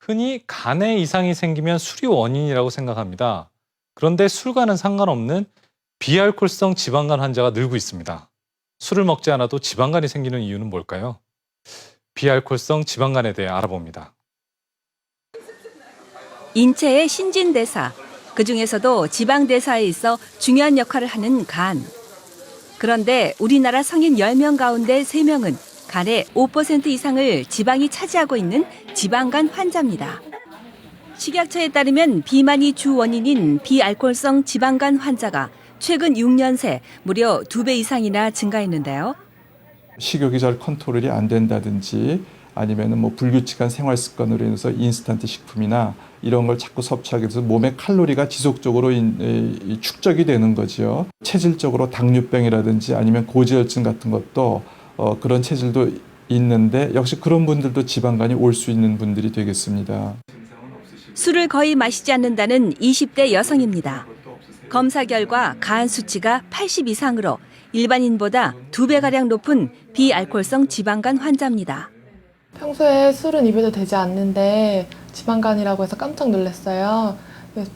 흔히 간에 이상이 생기면 술이 원인이라고 생각합니다. 그런데 술과는 상관없는 비알코올성 지방간 환자가 늘고 있습니다. 술을 먹지 않아도 지방간이 생기는 이유는 뭘까요? 비알코올성 지방간에 대해 알아봅니다. 인체의 신진대사, 그중에서도 지방대사에 있어 중요한 역할을 하는 간. 그런데 우리나라 성인 10명 가운데 3명은 간의 5% 이상을 지방이 차지하고 있는 지방간 환자입니다. 식약처에 따르면 비만이 주 원인인 비알코올성 지방간 환자가 최근 6년 새 무려 2배 이상이나 증가했는데요. 식욕이 잘 컨트롤이 안 된다든지 아니면 뭐 불규칙한 생활 습관으로 인해서 인스턴트 식품이나 이런 걸 자꾸 섭취하게 돼서 몸에 칼로리가 지속적으로 축적이 되는 거죠. 체질적으로 당뇨병이라든지 아니면 고지혈증 같은 것도 그런 체질도 있는데 역시 그런 분들도 지방간이 올 수 있는 분들이 되겠습니다. 술을 거의 마시지 않는다는 20대 여성입니다. 검사 결과 간 수치가 80 이상으로 일반인보다 2배가량 높은 비알코올성 지방간 환자입니다. 평소에 술은 입에도 되지 않는데 지방간이라고 해서 깜짝 놀랐어요.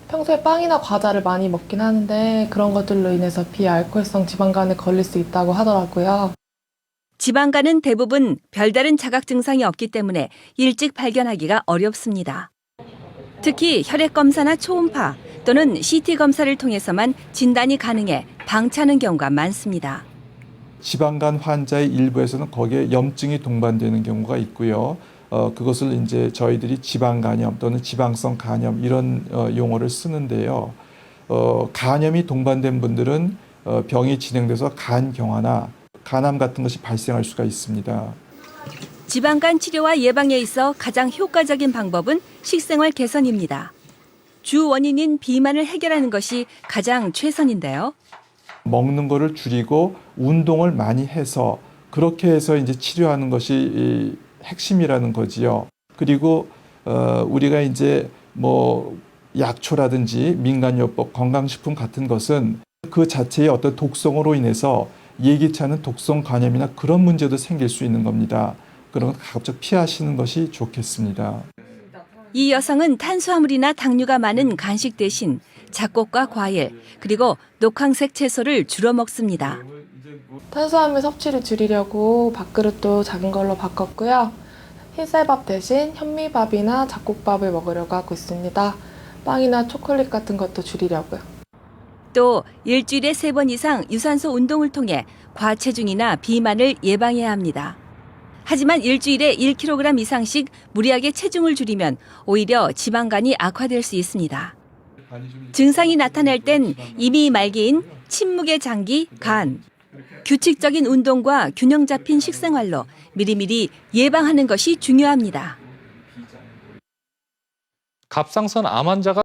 평소에 빵이나 과자를 많이 먹긴 하는데 그런 것들로 인해서 비알코올성 지방간에 걸릴 수 있다고 하더라고요. 지방간은 대부분 별다른 자각 증상이 없기 때문에 일찍 발견하기가 어렵습니다. 특히 혈액검사나 초음파 또는 CT 검사를 통해서만 진단이 가능해 방치하는 경우가 많습니다. 지방간 환자의 일부에서는 거기에 염증이 동반되는 경우가 있고요. 그것을 이제 저희들이 지방간염 또는 지방성 간염 이런 용어를 쓰는데요. 간염이 동반된 분들은 병이 진행돼서 간경화나 간암 같은 것이 발생할 수가 있습니다. 지방간 치료와 예방에 있어 가장 효과적인 방법은 식생활 개선입니다. 주 원인인 비만을 해결하는 것이 가장 최선인데요. 먹는 거를 줄이고 운동을 많이 해서 그렇게 해서 이제 치료하는 것이 핵심이라는 거지요. 그리고 우리가 이제 뭐 약초라든지 민간요법, 건강식품 같은 것은 그 자체의 어떤 독성으로 인해서 예기치 않은 독성 간염이나 그런 문제도 생길 수 있는 겁니다. 그런 것 가급적 피하시는 것이 좋겠습니다. 이 여성은 탄수화물이나 당류가 많은 간식 대신 잡곡과 과일, 그리고 녹황색 채소를 주로 먹습니다. 탄수화물 섭취를 줄이려고 밥그릇도 작은 걸로 바꿨고요. 흰쌀밥 대신 현미밥이나 잡곡밥을 먹으려고 하고 있습니다. 빵이나 초콜릿 같은 것도 줄이려고요. 또 일주일에 3번 이상 유산소 운동을 통해 과체중이나 비만을 예방해야 합니다. 하지만 일주일에 1kg 이상씩 무리하게 체중을 줄이면 오히려 지방간이 악화될 수 있습니다. 증상이 나타날 땐 이미 말기인 침묵의 장기, 간. 규칙적인 운동과 균형 잡힌 식생활로 미리미리 예방하는 것이 중요합니다. 갑상선 암 환자가